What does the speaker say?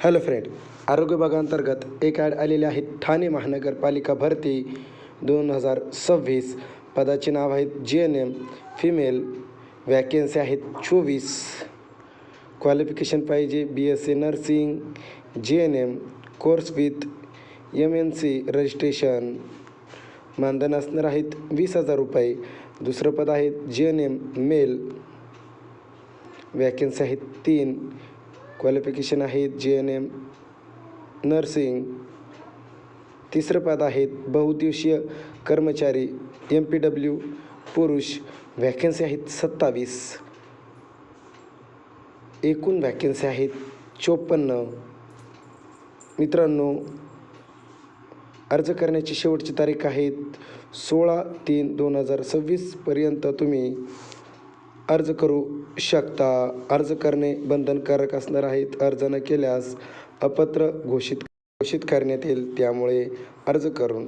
Hello friend, आरोग्य विभागाअंतर्गत एक ॲड आलेले आहे. ठाणे महानगरपालिका भरती 2026. पदाचे नाव आहेत GNM फिमेल. वॅकेन्सी आहेत 24. क्वालिफिकेशन पाहिजे BSc nursing GNM course with MNC registration. मानधन असणार आहेत 20,000 रुपये. दुसरं पद आहे GNM मेल. वॅकेन्सी आहेत 3. क्वालिफिकेशन आहेत GNM नर्सिंग. तिसरं पद आहेत बहुउद्देशीय कर्मचारी MPW पुरुष. वॅकेन्सी आहेत 27. एकूण वॅकेन्सी आहेत 54. मित्रांनो, अर्ज करण्याची शेवटची तारीख आहेत 16/3/2026 पर्यंत तुम्ही अर्ज करू शकता. अर्ज करणे बंधनकारक असणार आहेत. अर्ज न केल्यास अपात्र घोषित करण्यात येईल. त्यामुळे अर्ज करून